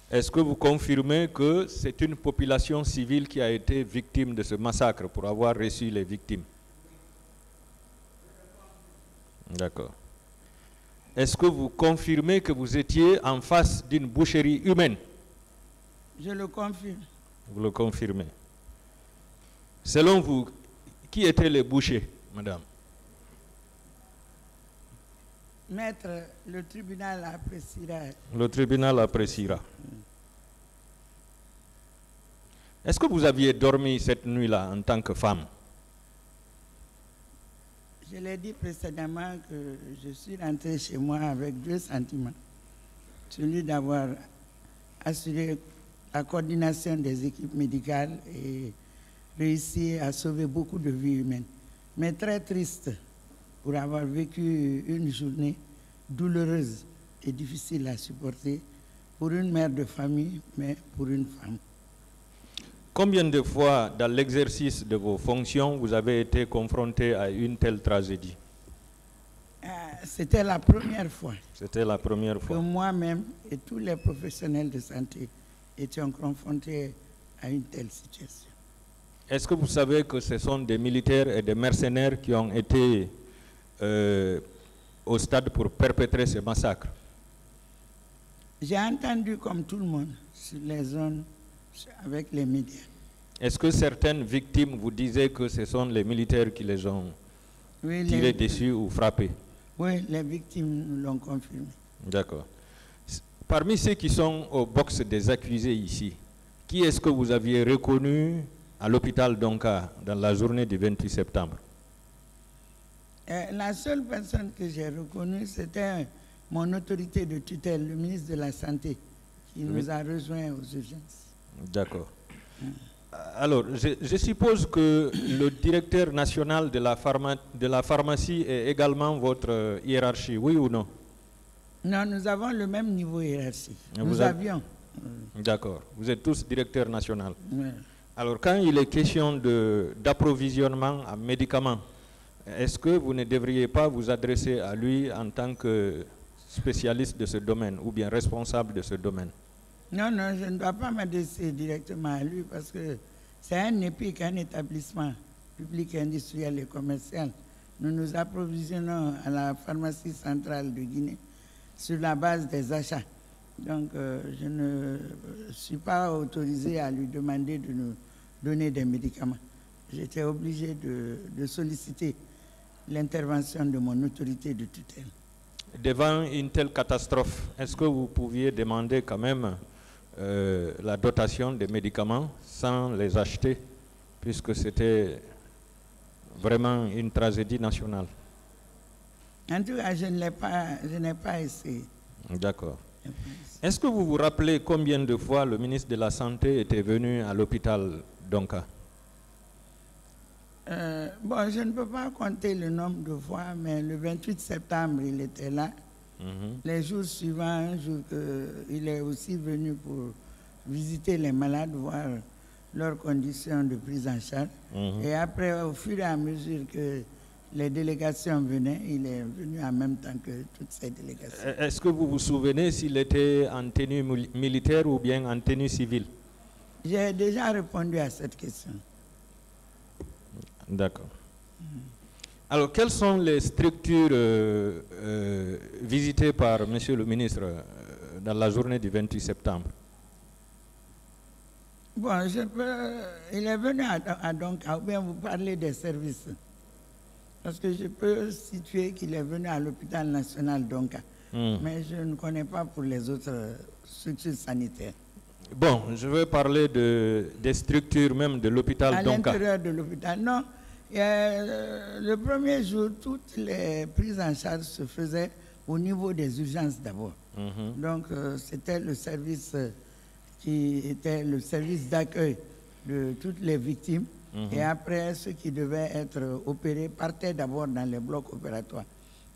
Est-ce que vous confirmez que c'est une population civile qui a été victime de ce massacre pour avoir reçu les victimes? D'accord. Est-ce que vous confirmez que vous étiez en face d'une boucherie humaine? Je le confirme. Vous le confirmez. Selon vous, qui étaient les bouchers, madame? Maître, le tribunal appréciera. Le tribunal appréciera. Est-ce que vous aviez dormi cette nuit-là en tant que femme? Je l'ai dit précédemment que je suis rentré chez moi avec 2 sentiments. Celui d'avoir assuré la coordination des équipes médicales et réussi à sauver beaucoup de vies humaines. Mais très triste pour avoir vécu une journée douloureuse et difficile à supporter pour une mère de famille, mais pour une femme. Combien de fois dans l'exercice de vos fonctions vous avez été confronté à une telle tragédie? C'était la première fois. C'était la première fois. Que moi-même et tous les professionnels de santé étions confrontés à une telle situation. Est-ce que vous savez que ce sont des militaires et des mercenaires qui ont été au stade pour perpétrer ce massacre? J'ai entendu comme tout le monde sur les zones avec les médias. Est-ce que certaines victimes vous disaient que ce sont les militaires qui les ont tirés dessus ou frappés? Oui, les victimes nous l'ont confirmé. D'accord. Parmi ceux qui sont au box des accusés ici, qui est-ce que vous aviez reconnu à l'hôpital Donka dans la journée du 28 septembre? La seule personne que j'ai reconnue, c'était mon autorité de tutelle, le ministre de la Santé, qui nous a rejoints aux urgences. D'accord. Alors, je suppose que le directeur national de la pharmacie est également votre hiérarchie, oui ou non? Non, nous avons le même niveau hiérarchique. Nous avions. D'accord. Vous êtes tous directeurs nationaux. Oui. Alors, quand il est question d'approvisionnement en médicaments, est-ce que vous ne devriez pas vous adresser à lui en tant que spécialiste de ce domaine ou bien responsable de ce domaine? Non, non, je ne dois pas m'adresser directement à lui parce que c'est un EPIC, un établissement public, industriel et commercial. Nous nous approvisionnons à la pharmacie centrale de Guinée sur la base des achats. Donc, je ne suis pas autorisé à lui demander de nous donner des médicaments. J'étais obligé de solliciter l'intervention de mon autorité de tutelle. Devant une telle catastrophe, est-ce que vous pouviez demander quand même la dotation des médicaments sans les acheter, puisque c'était vraiment une tragédie nationale? En tout cas, je n'ai pas essayé. D'accord. Est-ce que vous vous rappelez combien de fois le ministre de la Santé était venu à l'hôpital Donka? Bon, je ne peux pas compter le nombre de fois, mais le 28 septembre, il était là. Les jours suivants, un jour, il est aussi venu pour visiter les malades, voir leurs conditions de prise en charge. Et après, au fur et à mesure que les délégations venaient, il est venu en même temps que toutes ces délégations. Est-ce que vous vous souvenez s'il était en tenue militaire ou bien en tenue civile? J'ai déjà répondu à cette question. D'accord. Alors, quelles sont les structures visitées par Monsieur le ministre dans la journée du 28 septembre? Bon, il est venu à Donka, ou bien vous parlez des services. Parce que je peux situer qu'il est venu à l'hôpital national Donka. Mais je ne connais pas pour les autres structures sanitaires. Bon, je veux parler des structures même de l'hôpital Donka. À l'intérieur de l'hôpital, non. Le premier jour, toutes les prises en charge se faisaient au niveau des urgences d'abord. Donc, c'était le service qui était le service d'accueil de toutes les victimes. Et après, ceux qui devaient être opérés partaient d'abord dans les blocs opératoires.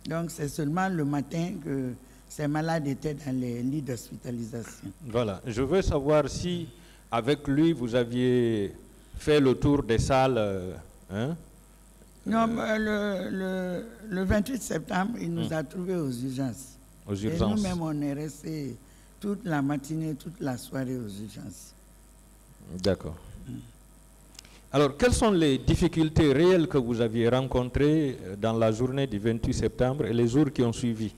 Donc, c'est seulement le matin que ces malades étaient dans les lits d'hospitalisation. Voilà. Je veux savoir si, avec lui, vous aviez fait le tour des salles. Non, le 28 septembre, il nous a trouvés aux urgences. Aux urgences. Et nous-mêmes, on est restés toute la matinée, toute la soirée aux urgences. D'accord. Alors, quelles sont les difficultés réelles que vous aviez rencontrées dans la journée du 28 septembre et les jours qui ont suivi?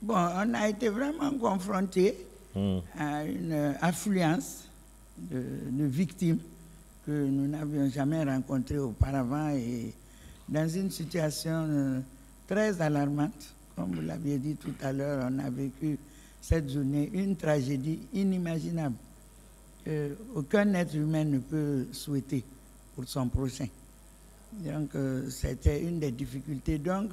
Bon, on a été vraiment confrontés à une affluence de victimes que nous n'avions jamais rencontrées auparavant et dans une situation très alarmante. Comme vous l'aviez dit tout à l'heure, on a vécu cette journée une tragédie inimaginable qu'aucun être humain ne peut souhaiter pour son prochain. Donc, c'était une des difficultés. Donc,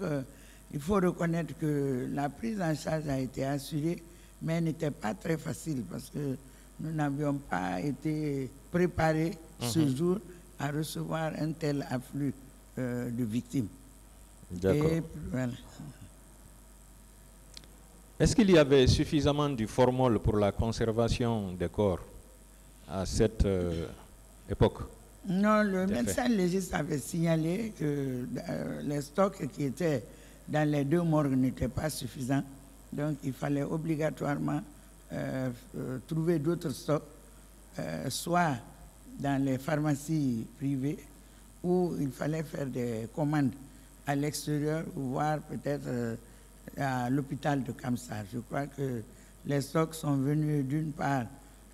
il faut reconnaître que la prise en charge a été assurée, mais elle n'était pas très facile parce que nous n'avions pas été préparés ce jour à recevoir un tel afflux de victimes. D'accord. Voilà. Est-ce qu'il y avait suffisamment du formol pour la conservation des corps à cette époque? Non, le médecin légiste avait signalé que les stocks qui étaient dans les deux morgues n'étaient pas suffisants. Donc, il fallait obligatoirement trouver d'autres stocks, soit dans les pharmacies privées, où il fallait faire des commandes à l'extérieur, voire peut-être à l'hôpital de Kamsar. Je crois que les stocks sont venus d'une part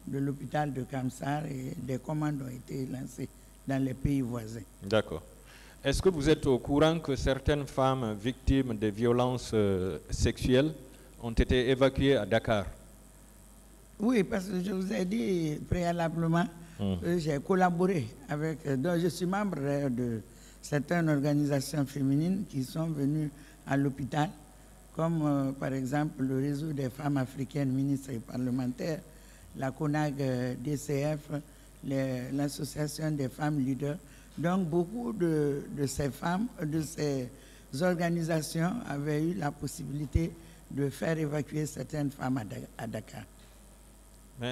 de l'hôpital de Kamsar et des commandes ont été lancées dans les pays voisins. D'accord. Est-ce que vous êtes au courant que certaines femmes victimes de violences sexuelles ont été évacuées à Dakar? Oui, parce que je vous ai dit préalablement que j'ai collaboré avec, donc je suis membre de certaines organisations féminines qui sont venues à l'hôpital, comme par exemple le réseau des femmes africaines ministres et parlementaires, la CONAG DCF, l'association des femmes leaders. Donc beaucoup de ces femmes, de ces organisations avaient eu la possibilité de faire évacuer certaines femmes à Dakar.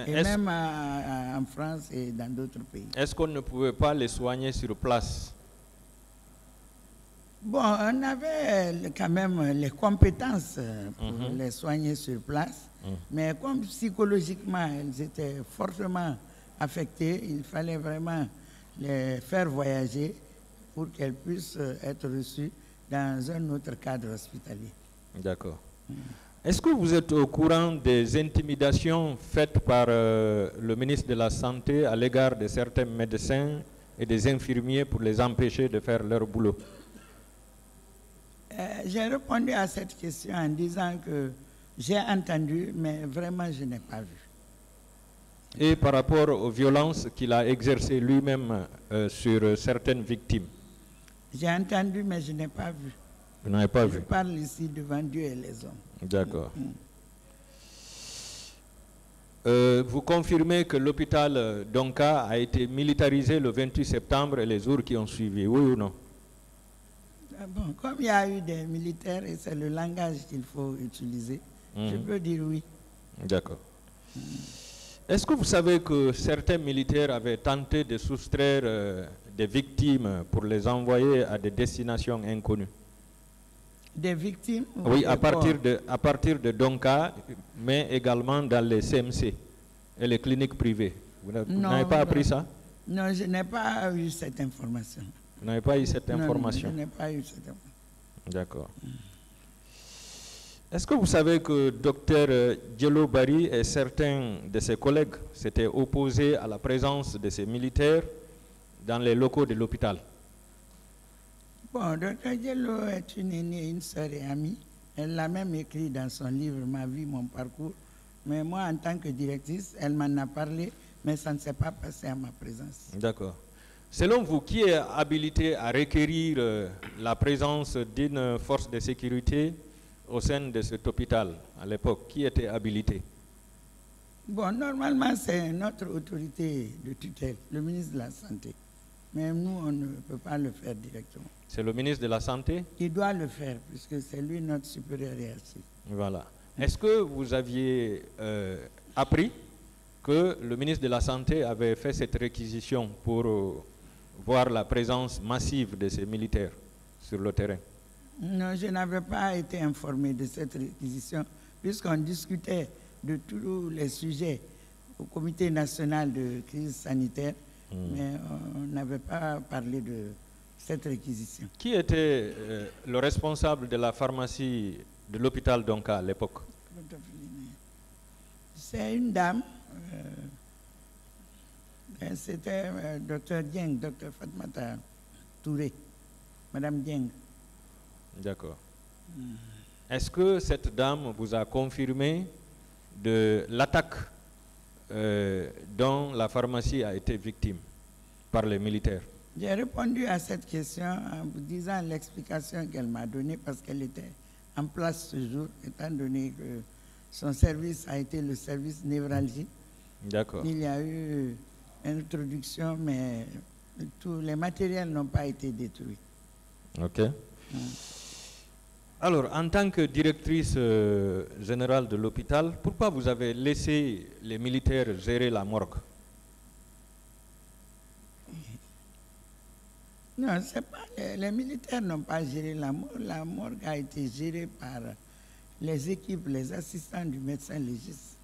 Et même en France et dans d'autres pays. Est-ce qu'on ne pouvait pas les soigner sur place? Bon, on avait quand même les compétences pour les soigner sur place, mais comme psychologiquement elles étaient fortement affectées, il fallait vraiment les faire voyager pour qu'elles puissent être reçues dans un autre cadre hospitalier. D'accord. Est-ce que vous êtes au courant des intimidations faites par le ministre de la Santé à l'égard de certains médecins et des infirmiers pour les empêcher de faire leur boulot? J'ai répondu à cette question en disant que j'ai entendu, mais vraiment je n'ai pas vu. Et par rapport aux violences qu'il a exercées lui-même sur certaines victimes? J'ai entendu, mais je n'ai pas vu. Vous n'avez pas vu? Je parle ici devant Dieu et les hommes. D'accord. Vous confirmez que l'hôpital Donka a été militarisé le 28 septembre et les jours qui ont suivi, oui ou non? Bon, comme il y a eu des militaires et c'est le langage qu'il faut utiliser, je peux dire oui. D'accord. Est-ce que vous savez que certains militaires avaient tenté de soustraire des victimes pour les envoyer à des destinations inconnues? Des victimes? Oui, à partir de Donka, mais également dans les CMC et les cliniques privées. Vous n'avez pas appris ça? Non, je n'ai pas eu cette information. Vous n'avez pas eu cette information? Non, je n'ai pas eu cette information. D'accord. Est-ce que vous savez que Dr Diallo Barry et certains de ses collègues s'étaient opposés à la présence de ces militaires dans les locaux de l'hôpital? Bon, Dr Diallo est une aînée, une sœur et amie. Elle l'a même écrit dans son livre « Ma vie, mon parcours ». Mais moi, en tant que directrice, elle m'en a parlé, mais ça ne s'est pas passé à ma présence. D'accord. Selon vous, qui est habilité à requérir la présence d'une force de sécurité au sein de cet hôpital à l'époque? Qui était habilité? Bon, normalement, c'est notre autorité de tutelle, le ministre de la Santé. Mais nous, on ne peut pas le faire directement. C'est le ministre de la Santé? Il doit le faire, puisque c'est lui notre supérieur hiérarchique. Voilà. Est-ce que vous aviez appris que le ministre de la Santé avait fait cette réquisition pour voir la présence massive de ces militaires sur le terrain? Non, je n'avais pas été informé de cette réquisition, puisqu'on discutait de tous les sujets au Comité national de crise sanitaire, mais on n'avait pas parlé de cette réquisition. Qui était le responsable de la pharmacie de l'hôpital Donka à l'époque? C'est une dame, c'était Dr Dieng, Dr Fatmata Touré, Madame Dieng. D'accord. Est-ce que cette dame vous a confirmé de l'attaque dont la pharmacie a été victime par les militaires? J'ai répondu à cette question en vous disant l'explication qu'elle m'a donnée parce qu'elle était en place ce jour, étant donné que son service a été le service névralgique. D'accord. Il y a eu une introduction, mais tous les matériels n'ont pas été détruits. Ok. Alors, en tant que directrice générale de l'hôpital, pourquoi vous avez laissé les militaires gérer la morgue? Non, c'est pas, les militaires n'ont pas géré la morgue. La morgue a été gérée par les équipes, les assistants du médecin légiste.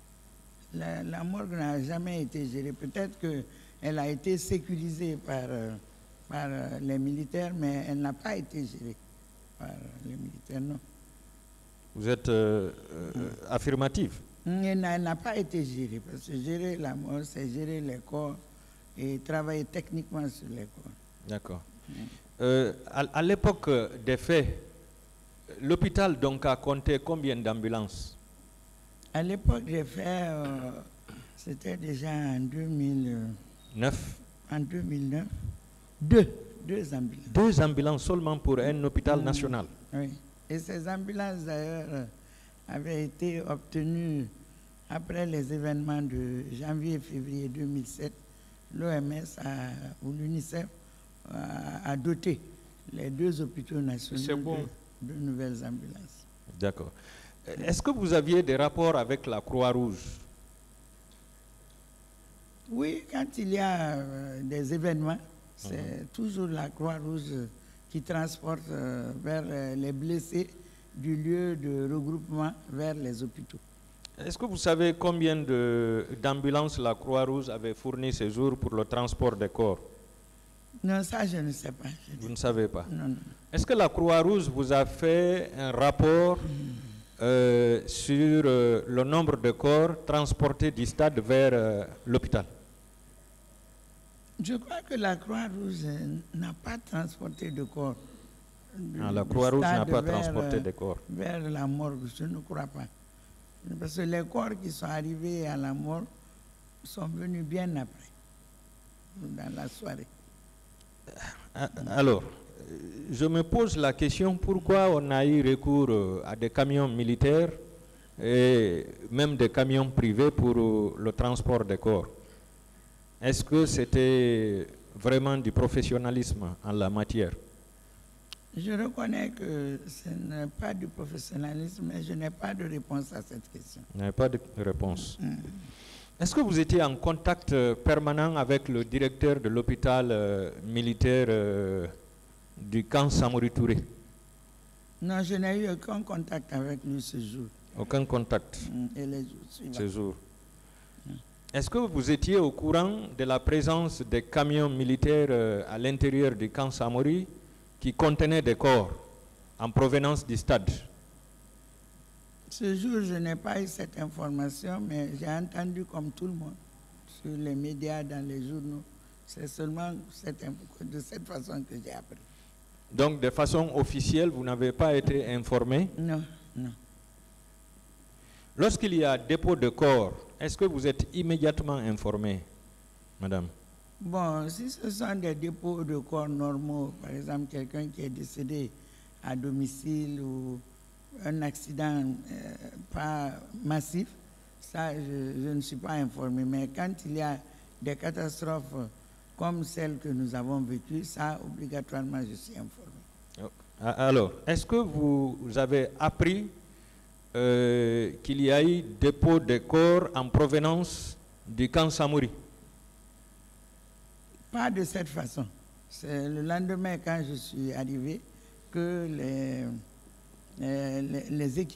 La morgue n'a jamais été gérée. Peut-être qu'elle a été sécurisée par les militaires, mais elle n'a pas été gérée par les militaires, non. Vous êtes affirmatif? Elle n'a pas été gérée, parce que gérer la mort, c'est gérer les corps et travailler techniquement sur les corps. D'accord. À l'époque des faits, l'hôpital donc a compté combien d'ambulances? À l'époque des faits, c'était déjà en 2009. En 2009, deux ambulances. 2 ambulances seulement pour un hôpital national? Oui. Et ces ambulances, d'ailleurs, avaient été obtenues après les événements de janvier et février 2007. L'OMS ou l'UNICEF a doté les 2 hôpitaux nationaux de nouvelles ambulances. D'accord. Est-ce que vous aviez des rapports avec la Croix-Rouge? Oui, quand il y a des événements, c'est toujours la Croix-Rouge qui transporte vers les blessés du lieu de regroupement vers les hôpitaux. Est-ce que vous savez combien d'ambulances la Croix-Rouge avait fourni ces jours pour le transport des corps? Non, ça je ne sais pas. Vous ne savez pas? Non, non. Est-ce que la Croix-Rouge vous a fait un rapport sur le nombre de corps transportés du stade vers l'hôpital? Je crois que la Croix-Rouge n'a pas transporté de corps. La Croix-Rouge n'a pas transporté de corps. Vers la morgue, je ne crois pas. Parce que les corps qui sont arrivés à la morgue sont venus bien après, dans la soirée. Alors, je me pose la question, pourquoi on a eu recours à des camions militaires et même des camions privés pour le transport des corps? Est-ce que c'était vraiment du professionnalisme en la matière? Je reconnais que ce n'est pas du professionnalisme, mais je n'ai pas de réponse à cette question. Vous n'avez pas de réponse. Est-ce que vous étiez en contact permanent avec le directeur de l'hôpital militaire du camp Samori Touré? Non, je n'ai eu aucun contact avec lui ce jour. Aucun contact et les jours suivants. ce jour. Est-ce que vous étiez au courant de la présence des camions militaires à l'intérieur du camp Samori qui contenaient des corps en provenance du stade? Ce jour, je n'ai pas eu cette information, mais j'ai entendu comme tout le monde sur les médias, dans les journaux. C'est seulement de cette façon que j'ai appris. Donc, de façon officielle, vous n'avez pas été informé? Non, non. Lorsqu'il y a dépôt de corps, est-ce que vous êtes immédiatement informé, madame? Bon, si ce sont des dépôts de corps normaux, par exemple quelqu'un qui est décédé à domicile ou un accident pas massif, ça je ne suis pas informé. Mais quand il y a des catastrophes comme celles que nous avons vécues, ça obligatoirement je suis informé. Alors, est-ce que vous avez appris qu'il y a eu dépôt de corps en provenance du camp Samori? Pas de cette façon. C'est le lendemain, quand je suis arrivé, que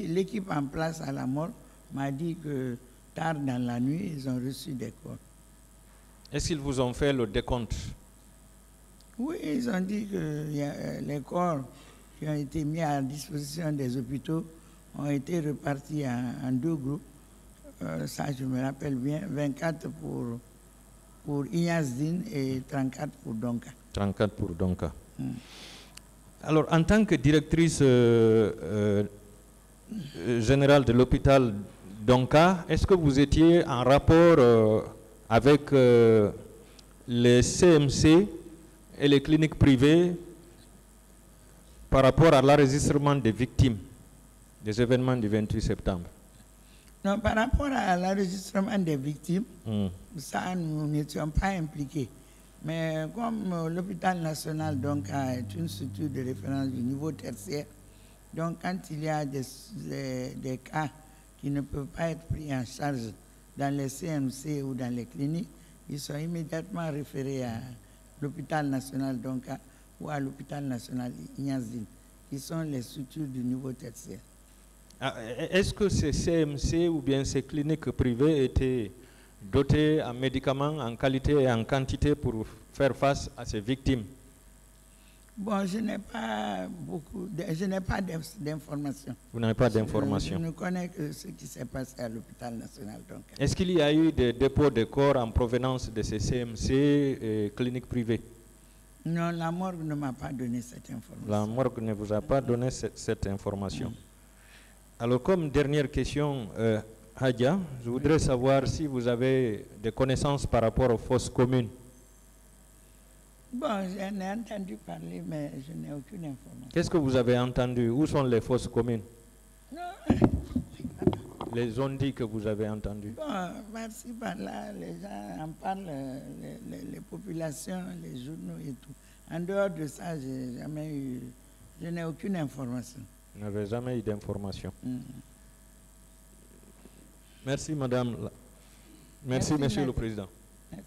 l'équipe en place à la mort m'a dit que tard dans la nuit, ils ont reçu des corps. Est-ce qu'ils vous ont fait le décompte? Oui, ils ont dit que les corps qui ont été mis à disposition des hôpitaux ont été repartis en 2 groupes. Ça, je me rappelle bien, 24 pour Ignazdine et 34 pour Donka. 34 pour Donka. Alors, en tant que directrice générale de l'hôpital Donka, est-ce que vous étiez en rapport avec les CMC et les cliniques privées par rapport à l'enregistrement des victimes des événements du 28 septembre? Non, par rapport à l'enregistrement des victimes, ça, nous n'étions pas impliqués. Mais comme l'hôpital national donc, est une structure de référence du niveau tertiaire, donc quand il y a des cas qui ne peuvent pas être pris en charge dans les CMC ou dans les cliniques, ils sont immédiatement référés à l'hôpital national Donka ou à l'hôpital national Ignazdine, qui sont les structures du niveau tertiaire. Est-ce que ces CMC ou bien ces cliniques privées étaient dotées en médicaments, en qualité et en quantité pour faire face à ces victimes? Bon, je n'ai pas d'informations. Vous n'avez pas d'informations. Je ne connais que ce qui s'est passé à l'hôpital national. Est-ce qu'il y a eu des dépôts de corps en provenance de ces CMC et cliniques privées? Non, la morgue ne m'a pas donné cette information. La morgue ne vous a pas donné cette information. Alors, comme dernière question, Hadja, je voudrais savoir si vous avez des connaissances par rapport aux fosses communes. Bon, j'en ai entendu parler, mais je n'ai aucune information. Qu'est-ce que vous avez entendu? Où sont les fosses communes? Non. Les on-dit que vous avez entendus. Bon, par-ci, par-là, les gens en parlent, les populations, les journaux et tout. En dehors de ça, je n'ai aucune information. Vous n'avez jamais eu d'information. Merci, madame. Merci, monsieur le président. Merci.